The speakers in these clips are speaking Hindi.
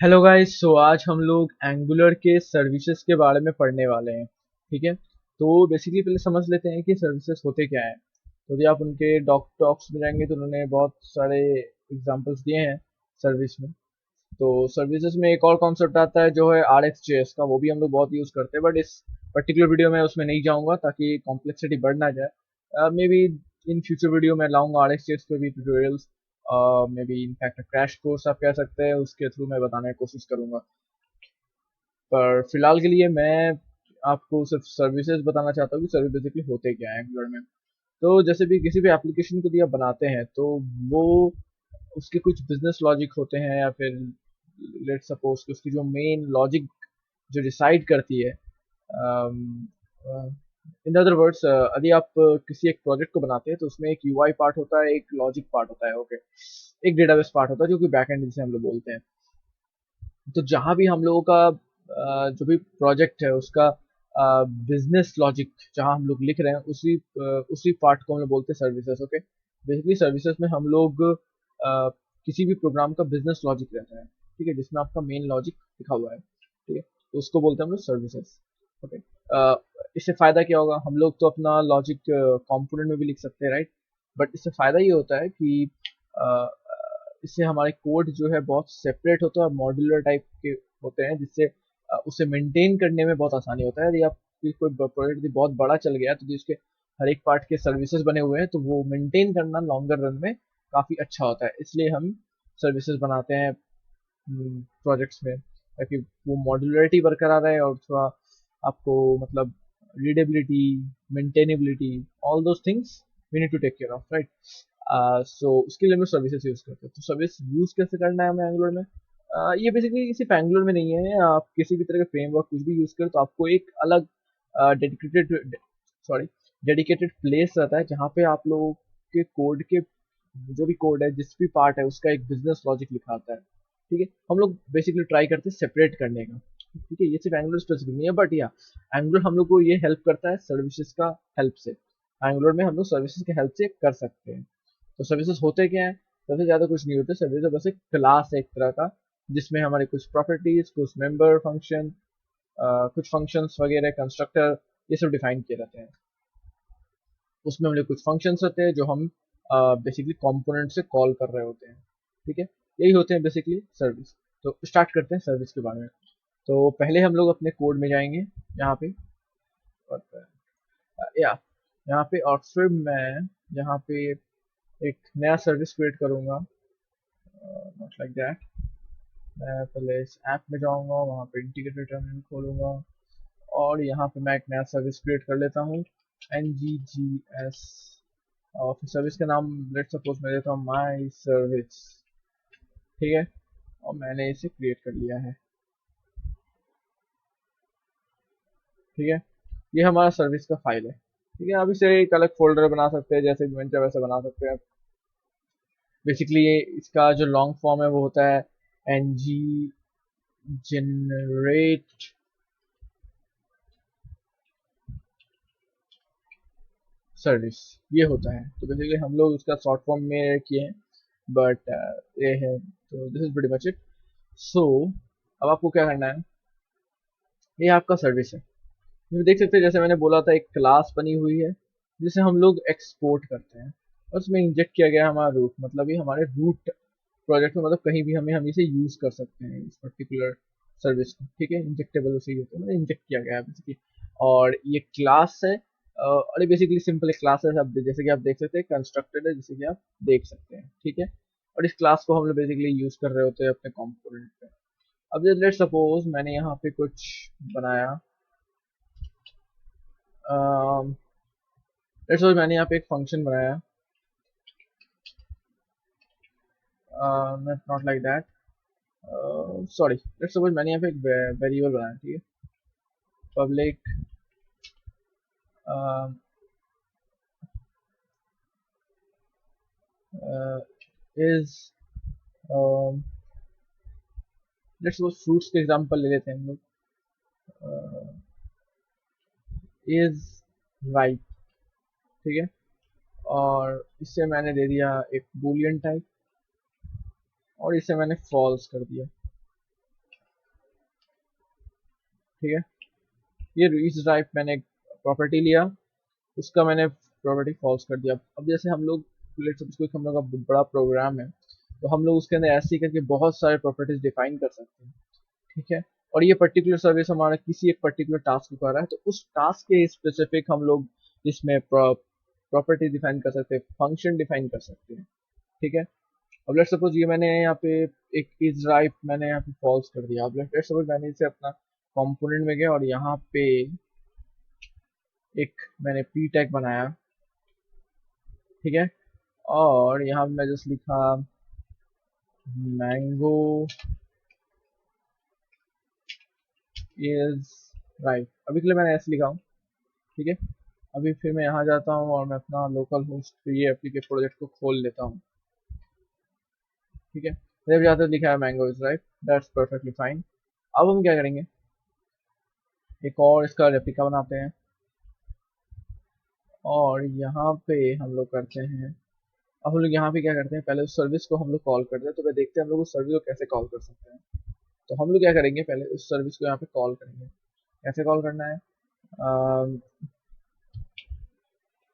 Hello guys. सो आज हम लोग एंगुलर के सर्विसेज के बारे में पढ़ने वाले हैं। ठीक है, तो बेसिकली पहले समझ लेते हैं कि सर्विसेज होते क्या हैं। तो यदि आप उनके टॉक्स में जाएंगे तो उन्होंने बहुत सारे एग्जांपल्स दिए हैं सर्विस में। तो सर्विसेज में एक और कॉन्सेप्ट आता है जो है RxJS का, वो भी हम लोग बहुत यूज़ करते हैं, बट इस पर्टिकुलर वीडियो में उसमें नहीं जाऊंगा ताकि कॉम्प्लेक्सिटी बढ़ ना जाए। May be in future video में लाऊंगा RxJS पे भी tutorials. May be in fact crash course आप कह सकते हैं, उसके थ्रू मैं बताने की कोशिश करूंगा। पर फिलहाल के लिए मैं आपको सिर्फ सर्विसेज बताना चाहता हूँ कि सर्विस बेसिकली होते क्या है एंगुलर में। तो जैसे भी किसी भी एप्लीकेशन को दिया बनाते हैं तो वो उसके कुछ बिजनेस लॉजिक होते हैं, या फिर लेट सपोज कि उसकी जो मेन लॉजिक जो डिसाइड करती है। इन अदर वर्ड्स, यदि आप किसी एक प्रोजेक्ट को बनाते हैं तो उसमें एक यूआई पार्ट होता है, एक लॉजिक पार्ट होता है, ओके, एक डेटाबेस पार्ट होता है जो कि बैकएंड जिसे हम लोग बोलते हैं। तो जहाँ भी हम लोगों का जो भी प्रोजेक्ट है उसका बिजनेस लॉजिक जहाँ हम लोग लिख रहे हैं उसी पार्ट को हम लोग बोलते हैं सर्विसेज। ओके, बेसिकली सर्विसेज में हम लोग किसी भी प्रोग्राम का बिजनेस लॉजिक रहता है, ठीक है, जिसमें आपका मेन लॉजिक लिखा हुआ है, ठीक है, तो उसको बोलते हैं हम लोग सर्विसेज। ओके, इससे फायदा क्या होगा, हम लोग तो अपना लॉजिक कंपोनेंट में भी लिख सकते हैं, राइट। बट इससे फायदा ये होता है कि अ, इससे हमारे कोड जो है बहुत सेपरेट होता है और मॉड्यूलर टाइप के होते हैं, जिससे उसे मेंटेन करने में बहुत आसानी होता है। यदि आप कोई प्रोजेक्ट बहुत बड़ा चल गया तो उसके हर एक पार्ट के सर्विसेज बने हुए हैं तो वो मेंटेन करना लॉन्गर रन में काफ़ी अच्छा होता है, इसलिए हम सर्विसेज बनाते हैं प्रोजेक्ट्स में, ताकि वो मॉड्यूलरिटी बरकरार रहे और थोड़ा आपको मतलब readability, maintainability, all those things we need to take care of, right. So उसके लिए हम सर्विसेज यूज करते हैं। तो सर्विस यूज कैसे करना है हमें एंगुलर में? ये बेसिकली सिर्फ एंगुलर में नहीं है, आप किसी भी तरह का फ्रेमवर्क कुछ भी यूज करें तो आपको एक अलग डेडिकेटेड सॉरी डेडिकेटेड प्लेस रहता है जहाँ पे आप लोगों के कोड के जो भी कोड है, जिस भी पार्ट है, उसका एक बिजनेस लॉजिक लिखा आता है। ठीक है, हम लोग बेसिकली ट्राई करते हैं सेपरेट करने का। ठीक है, ये सिर्फ एंगुलर स्पेसिफिक नहीं है, बट या एंगुलर हम लोग को ये हेल्प करता है सर्विसेज का हेल्प से। एंगुलर में हम लोग सर्विसेज के हेल्प से कर सकते हैं। तो सर्विसेज होते क्या है? सबसे ज्यादा कुछ नहीं होते, सर्विस बस एक क्लास है एक तरह का, जिसमें हमारे कुछ प्रॉपर्टीज, कुछ मेंबर फंक्शन, कुछ फंक्शंस वगैरह, कंस्ट्रक्टर, ये सब डिफाइन किए रहते हैं। उसमें हमारे कुछ फंक्शंस होते हैं जो हम बेसिकली कंपोनेंट से कॉल कर रहे होते हैं। ठीक है, यही होते हैं बेसिकली सर्विस। तो स्टार्ट करते हैं सर्विस के बारे में। तो पहले हम लोग अपने कोड में जाएंगे यहाँ पे, और या यहाँ पे, और फिर मैं यहाँ पे एक नया सर्विस क्रिएट करूँगा। Not like that. मैं पहले इस ऐप में जाऊँगा, वहाँ पे इंटीग्रेटेड टर्मिनल खोलूँगा, और यहाँ पे मैं एक नया सर्विस क्रिएट कर लेता हूँ, NGGS। और फिर सर्विस का नाम लेट सपोज मैं देता हूँ माई सर्विस। ठीक है, और मैंने इसे क्रिएट कर लिया है। ठीक है, ये हमारा सर्विस का फाइल है। ठीक है, अब इसे एक अलग फोल्डर बना सकते हैं, जैसे भी मन चाहे वैसे बना सकते हैं। बेसिकली ये इसका जो लॉन्ग फॉर्म है वो होता है ng generate सर्विस, ये होता है। तो बेसिकली हम लोग उसका शॉर्ट फॉर्म में किए हैं, बट ये है। तो this is pretty much it. So अब आपको क्या करना है, ये आपका सर्विस है। ये देख सकते हैं, जैसे मैंने बोला था, एक क्लास बनी हुई है जिसे हम लोग एक्सपोर्ट करते हैं, और उसमें इंजेक्ट किया गया है हमारा रूट, मतलब ये हमारे रूट प्रोजेक्ट में, मतलब कहीं भी हम इसे यूज कर सकते हैं इस पर्टिकुलर सर्विस को। ठीक है, इंजेक्टेबल उसे होता है, मतलब इंजेक्ट किया गया है बेसिकली। और ये क्लास है, और ये बेसिकली सिंपल एक क्लास है, सब जैसे कि आप देख सकते हैं, कंस्ट्रक्टेड है जैसे कि आप देख सकते हैं। ठीक है, और इस क्लास को हम लोग बेसिकली यूज कर रहे होते हैं अपने कंपोनेंट पे। अब जैसे लेट सपोज मैंने यहाँ पे कुछ बनाया, लेट्स सपोज मैंने यहाँ पे एक फंक्शन बनाया, not like that, sorry, let's suppose मैंने यहाँ पे एक वेरिएबल बनाया, ठीक है, public is, let's suppose fruits के एग्जांपल ले लेते हैं हम लोग, इज राइट। ठीक है, और इससे मैंने दे दिया एक बूलियन टाइप, और इसे मैंने फॉल्स कर दिया। ठीक है। ये इस ड्राइव मैंने प्रॉपर्टी लिया, उसका मैंने प्रॉपर्टी फॉल्स कर दिया। अब जैसे हम लोग लेट्स सपोज कोई हम लोग का बड़ा प्रोग्राम है, तो हम लोग उसके अंदर ऐसे ही करके बहुत सारे प्रॉपर्टीज डिफाइन कर सकते हैं, ठीक है। और ये पर्टिकुलर सर्विस हमारा किसी एक पर्टिकुलर टास्क को कर रहा है, तो उस टास्क के स्पेसिफिक हम लोग इसमें प्रॉपर्टी डिफाइन कर सकते हैं, फंक्शन डिफाइन कर सकते हैं, ठीक है। अब लेट्स सपोज ये मैंने यहाँ पे एक इज ड्राइव मैंने यहाँ पे फॉल्स कर दिया। अब लेट्स सपोज मैंने इसे अपना कंपोनेंट में गया और यहाँ पे एक मैंने पी टैग बनाया, ठीक है। और यहाँ पे मैं जस्ट लिखा मैंगो इज राइट, अभी के लिए मैंने ऐसे लिखा हूँ, ठीक है। अभी फिर मैं यहाँ जाता हूँ और मैं अपना लोकल होस्ट पे ये एप्लीकेशन प्रोजेक्ट को खोल लेता हूँ, ठीक है। जब जाते लिखा है mango is right, that's perfectly fine. अब हम क्या करेंगे, एक और इसका रेप्लिका बनाते हैं और यहाँ पे हम लोग करते हैं। अब हम लोग यहाँ पे क्या करते हैं, पहले उस सर्विस को हम लोग कॉल करते हैं, तो मैं देखते हैं हम लोग उस सर्विस को कैसे कॉल कर सकते हैं। तो हम लोग क्या करेंगे, पहले उस सर्विस को यहाँ पे कॉल करेंगे। कैसे कॉल करना है,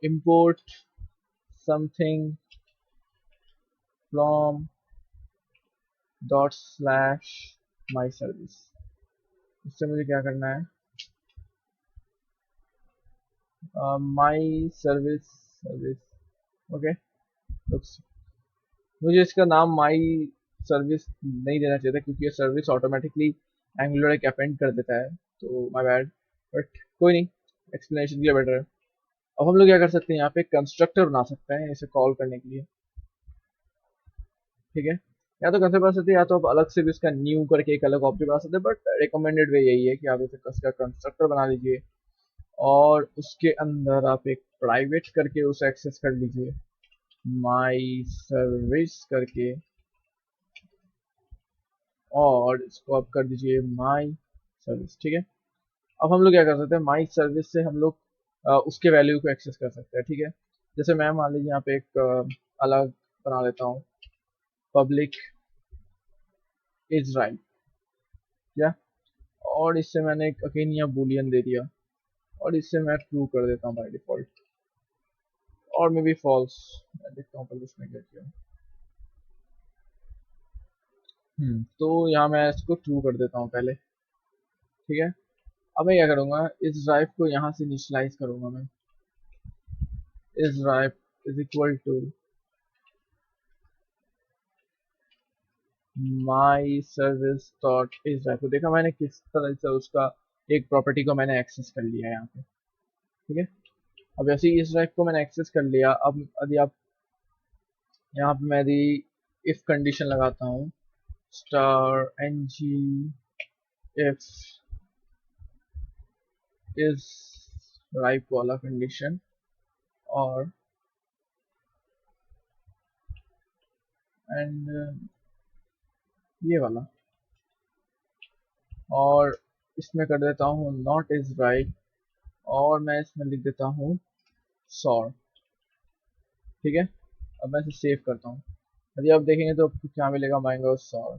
import something from dot slash my service. इससे मुझे क्या करना है, माई सर्विस सर्विस, ओके। मुझे इसका नाम माई सर्विस नहीं देना चाहिए था, क्योंकि ये सर्विस ऑटोमेटिकली एंगुलर एक अपेंड कर देता है, तो माय बैड, बट कोई नहीं, एक्सप्लेनेशन के लिए बेटर है। अब हम लोग क्या कर सकते हैं, यहाँ पे कंस्ट्रक्टर बना सकते हैं इसे कॉल करने के लिए, ठीक है। या तो कंस्ट्रक्टर बना सकते हैं, या तो आप अलग से भी इसका न्यू करके एक अलग ऑब्जेक्ट बना सकते हैं, बट रिकमेंडेड वे यही है कि आप इसे इसका कंस्ट्रक्टर बना लीजिए और उसके अंदर आप एक प्राइवेट करके उसे एक्सेस कर लीजिए, माई सर्विस करके, और इसको आप कर दीजिए माई सर्विस, ठीक है। अब हम लोग क्या कर सकते हैं, माई सर्विस से हम लोग उसके वैल्यू को एक्सेस कर सकते हैं, ठीक है। जैसे मैं मान लीजिए यहाँ पे एक अलग बना लेता हूँ, पब्लिक इज राइट, क्या, और इससे मैंने एक अगेन यहाँ बुलियन दे दिया और इससे मैं ट्रू कर देता हूँ बाय डिफॉल्ट, और मे बी फॉल्स, मैं देखता हूँ पहले इसमें क्या किया। तो यहाँ मैं इसको ट्रू कर देता हूँ पहले, ठीक है। अब मैं क्या करूँगा, इस ड्राइव को यहाँ से इनिशियलाइज करूँगा मैं, इस drive is equal to my service dot इस ड्राइव। तो देखा मैंने किस तरह से उसका एक प्रॉपर्टी को मैंने एक्सेस कर लिया है यहाँ पे, ठीक है। अब जैसे ही इस ड्राइव को मैंने एक्सेस कर लिया, अब यदि आप यहाँ पे मैं यदि इफ कंडीशन लगाता हूँ, star N G if is right वाला कंडीशन, और एंड ये वाला, और इसमें कर देता हूँ नॉट इज राइट, और मैं इसमें लिख देता हूँ सॉर, ठीक है। अब मैं इसे सेव करता हूँ। यदि आप देखेंगे तो आपको क्या मिलेगा, मैंगो सॉर।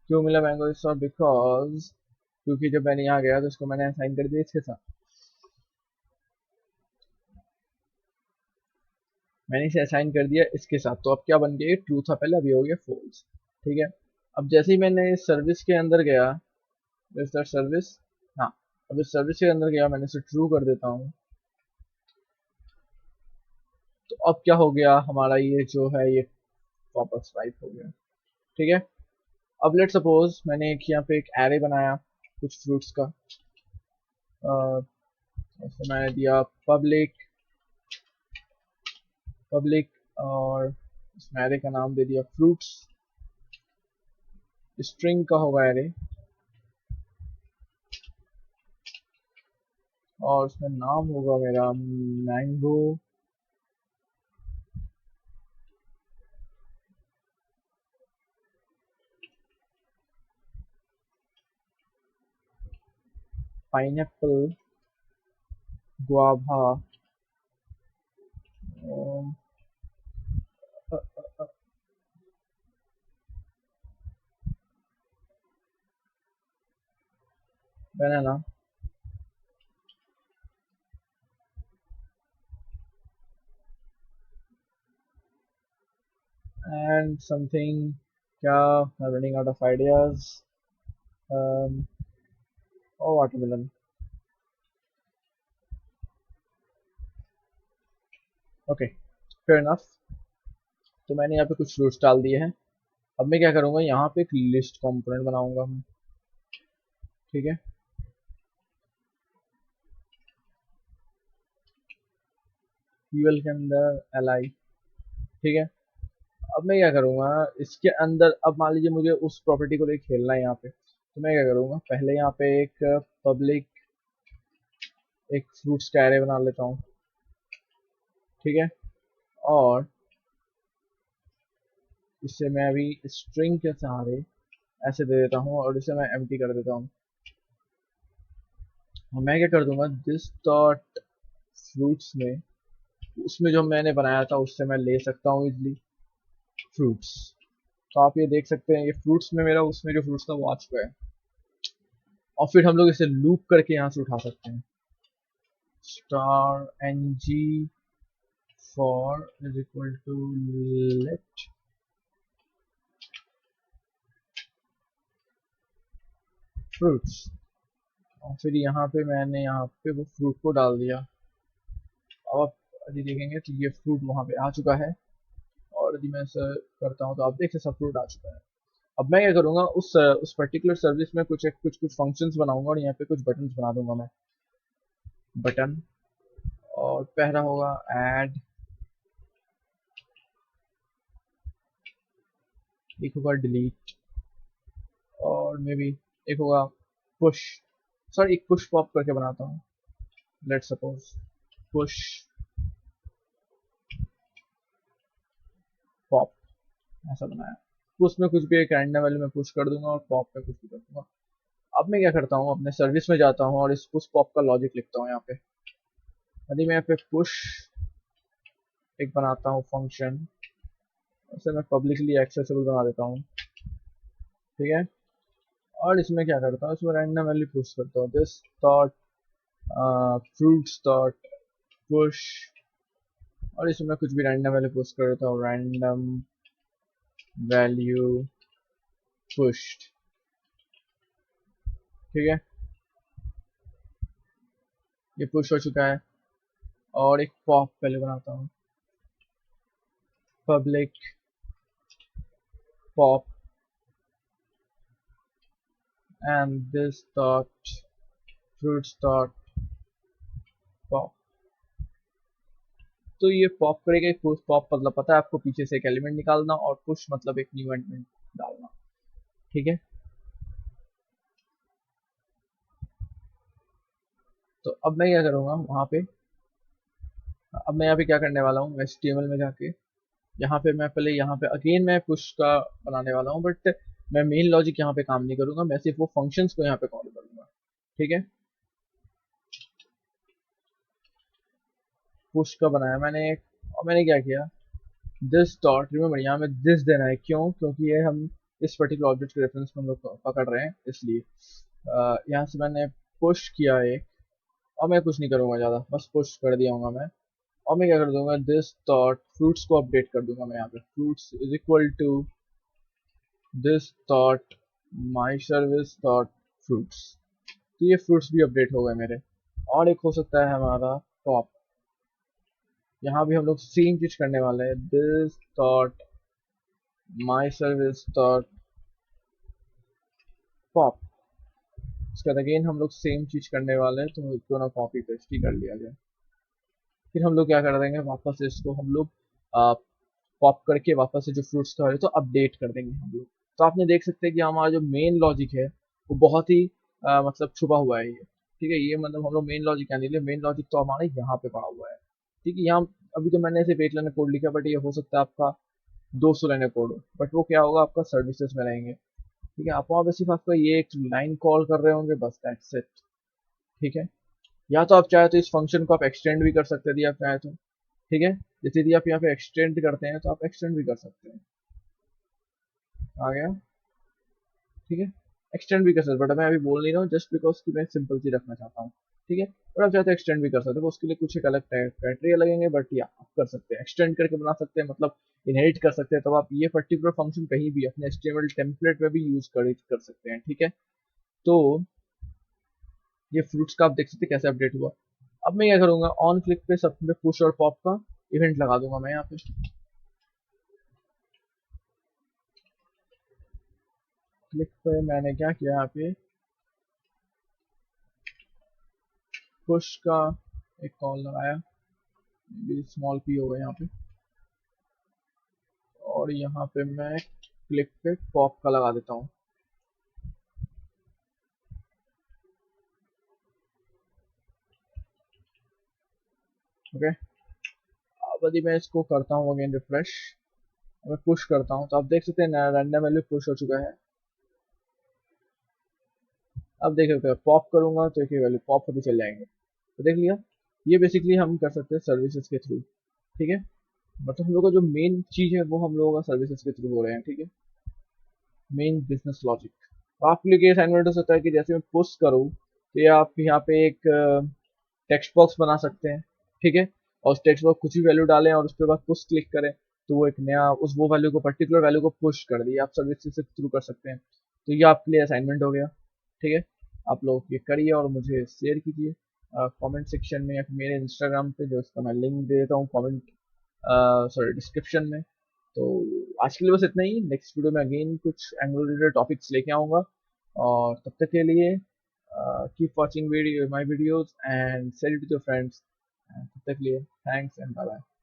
क्यों मिला मैंगो सॉर, बिकॉज क्योंकि जब मैंने यहाँ गया तो इसको मैंने असाइन कर दिया इसके साथ, मैंने इसे असाइन कर दिया इसके साथ, तो अब क्या बन गया, ये ट्रू था पहले, अभी हो गया फॉल्स, ठीक है। अब जैसे ही मैंने इस सर्विस के अंदर गया, इस सर्विस, हाँ, अब इस सर्विस के अंदर गया, मैंने इसे ट्रू कर देता हूँ, तो अब क्या हो गया, हमारा ये जो है ये वापस राइट हो गया, ठीक है। अब लेट सपोज मैंने एक यहाँ पे एक एरे बनाया कुछ फ्रूट्स का, जैसे मैंने दिया पब्लिक पब्लिक, और इस एरे का नाम दे दिया फ्रूट्स, स्ट्रिंग का होगा एरे, और उसमें नाम होगा मेरा मैंगो पाइनएप्पल गुआभा, बनाना, find something. क्या? I'm running out of ideas. Oh, watermelon. Okay, fair enough. तो मैंने यहाँ पे कुछ फ्रूट्स डाल दिए हैं। अब मैं क्या करूँगा, यहाँ पे एक लिस्ट कंपोनेंट बनाऊंगा मैं। ठीक है, फ्यूल के अंदर li। ठीक है, अब मैं क्या करूँगा, इसके अंदर अब मान लीजिए मुझे उस प्रॉपर्टी को लेकर खेलना है यहाँ पे, तो मैं क्या करूँगा, पहले यहाँ पे एक पब्लिक एक फ्रूट्स का एरे बना लेता हूँ। ठीक है, और इससे मैं अभी स्ट्रिंग के सहारे ऐसे दे देता हूँ और इसे मैं एम्प्टी कर देता हूँ। और मैं क्या कर दूंगा, दिस डॉट फ्रूट्स में, उसमें जो मैंने बनाया था उससे मैं ले सकता हूँ इजली फ्रूट्स। तो आप ये देख सकते हैं, ये फ्रूट्स में मेरा उसमें जो फ्रूट्स था वो आ चुका है। और फिर हम लोग इसे लूप करके यहाँ से उठा सकते हैं। Star N G for is equal to let fruits, और फिर यहाँ पे मैंने यहाँ पे वो फ्रूट को डाल दिया। अब आप यदि देखेंगे तो ये फ्रूट वहाँ पे आ चुका है, और यदि मैं ऐसा करता हूँ तो आप देख सकते सब फ्रूट आ चुका है। अब मैं क्या करूँगा, उस पर्टिकुलर सर्विस में कुछ फंक्शंस बनाऊंगा और यहाँ पे कुछ बटन्स बना दूंगा मैं। बटन, और पहला होगा ऐड, एक होगा डिलीट, और मे बी एक होगा पुश। सॉरी, एक पुश पॉप करके बनाता हूँ। लेट सपोज पुश पॉप ऐसा बनाया, तो उसमें कुछ भी एक रैंडम वैल्यू में पुश कर दूंगा और पॉप पे कुछ भी कर दूंगा। अब मैं क्या करता हूँ, अपने सर्विस में जाता हूँ और इस पुश पॉप का लॉजिक लिखता हूँ यहाँ पे। यदि मैं यहाँ पे पुश एक बनाता हूँ फंक्शन, उसे मैं पब्लिकली एक्सेसिबल बना देता हूँ। ठीक है, और इसमें क्या करता हूँ, इसमें रैंडम वैल्यू पुश करता हूँ, this dot fruits dot push, और इसमें कुछ भी रैंडम वैल्यू पुश कर देता हूँ, रैंडम वैल्यू पुश्ड। ठीक है, ये पुश हो चुका है। और एक पॉप पहले बनाता हूँ, public pop and this dot fruits dot pop. तो ये पॉप करेगा, एक पुश पॉप मतलब पता है आपको, पीछे से एक एलिमेंट निकालना, और पुश मतलब एक न्यू एलिमेंट डालना। ठीक है, तो अब मैं क्या करूँगा वहाँ पे, अब मैं यहाँ पे क्या करने वाला हूँ, HTML में जाके यहाँ पे मैं पहले यहाँ पे अगेन मैं पुश का बनाने वाला हूँ, बट मैं मेन लॉजिक यहाँ पे काम नहीं करूँगा, मैं सिर्फ वो फंक्शंस को यहाँ पे कॉल करूँगा। ठीक है, पुश का बनाया मैंने एक, और मैंने क्या किया, दिस डॉट, रिमेंबर यहाँ में दिस देना है, क्यों, क्योंकि ये हम इस पर्टिकुलर ऑब्जेक्ट के रेफरेंस में हम लोग पकड़ रहे हैं, इसलिए यहाँ से मैंने पुश किया एक, और मैं कुछ नहीं करूँगा ज़्यादा, बस पुश कर दिया हूँ मैं। और मैं क्या कर दूंगा, दिस डॉट फ्रूट्स को अपडेट कर दूंगा मैं यहाँ पे, fruits is equal to this dot my service dot fruits. तो ये फ्रूट्स भी अपडेट हो गए मेरे। और एक हो सकता है हमारा पॉप, यहाँ भी हम लोग सेम चीज करने वाले हैं, this dot my service dot pop. उसके बाद अगेन हम लोग सेम चीज करने वाले हैं, तो क्यों ना कॉपी पेस्ट ही कर लिया जाए। फिर हम लोग क्या कर देंगे, वापस से इसको हम लोग पॉप करके वापस से जो फ्रूट्स का है तो अपडेट कर देंगे हम लोग। तो आपने देख सकते हैं कि हमारा जो मेन लॉजिक है वो बहुत ही मतलब छुपा हुआ है ये। ठीक है, ये मतलब हम लोग मेन लॉजिक क्या नहीं लिया, मेन लॉजिक तो हमारा यहाँ पे पड़ा हुआ है। ठीक है, यहाँ अभी तो मैंने सिर्फ एक लाइन कोड लिखा, बट ये हो सकता है आपका 200 लाइन कोड हो, बट वो क्या होगा, आपका सर्विसेज में रहेंगे। ठीक है, आप वहाँ पे सिर्फ आपका ये एक लाइन कॉल कर रहे होंगे, बस दैट्स इट। ठीक है, या तो आप चाहे तो इस फंक्शन को आप एक्सटेंड भी कर सकते हैं, यदि आप चाहे तो। ठीक है, जैसे यदि आप यहाँ पे एक्सटेंड करते हैं तो आप एक्सटेंड भी कर सकते हैं। आ गया? ठीक है, एक्सटेंड भी कर सकते, बट मैं अभी बोल नहीं रहा हूँ जस्ट बिकॉज कि मैं सिंपल चीज रखना चाहता हूँ, ठीक है। और आप चाहते हैं एक्सटेंड भी कर सकते हो, उसके लिए कुछ एक अलग क्राइटेरिया लगेंगे, बट या आप कर सकते हैं, एक्सटेंड करके बना सकते हैं, मतलब इनहेरिट कर सकते हैं। तब आप ये पर्टिकुलर फंक्शन कहीं भी अपने HTML टेम्पलेट में भी यूज कर सकते हैं, ठीक है। तो ये फ्रूट्स का आप देख सकते हैं कैसे अपडेट हुआ। अब मैं क्या करूंगा, ऑन क्लिक पे सब में पुश और पॉप का इवेंट लगा दूंगा मैं यहाँ पे। क्लिक पे मैंने क्या किया, यहाँ पे पुश का एक कॉल लगाया, स्मॉल पी होगा यहाँ पे, और यहाँ पे मैं क्लिक पे पॉप का लगा देता हूँ। ओके, अब यदि मैं इसको करता हूँ अगेन रिफ्रेश, मैं पुश करता हूँ, तो आप देख सकते हैं रैंडम वैल्यू पुश हो चुका है। अब देख सकते हैं पॉप करूंगा तो एक ही वैल्यू पॉप होती चल जाएंगे, तो देख लिया। ये बेसिकली हम कर सकते हैं सर्विसेज के थ्रू, ठीक है। मतलब हम लोग का जो मेन चीज है वो हम लोगों का सर्विसेज के थ्रू हो रहे हैं, ठीक है, मेन बिजनेस लॉजिक। तो आपके लिए असाइनमेंट हो सकता है कि जैसे मैं पुश करूँ तो ये आप यहाँ पे एक टेक्स्ट बॉक्स बना सकते हैं, ठीक है, और उस टेक्स्ट बॉक्स कुछ भी वैल्यू डालें और उसके बाद पुश क्लिक करें, तो वो एक नया उस वो वैल्यू को पर्टिकुलर वैल्यू को पुश कर दिए, आप सर्विस से थ्रू कर सकते हैं। तो ये आपके लिए असाइनमेंट हो गया, ठीक है। आप लोग ये करिए और मुझे शेयर कीजिए कमेंट सेक्शन में, या फिर मेरे इंस्टाग्राम पे, जो उसका मैं लिंक दे देता हूँ कमेंट सॉरी डिस्क्रिप्शन में। तो आज के लिए बस इतना ही, नेक्स्ट वीडियो में अगेन कुछ एंगुलर रिलेटेड टॉपिक्स लेके आऊँगा, और तब तक के लिए keep watching my videos and share it with your friends, and तब तक के लिए thanks and bye bye।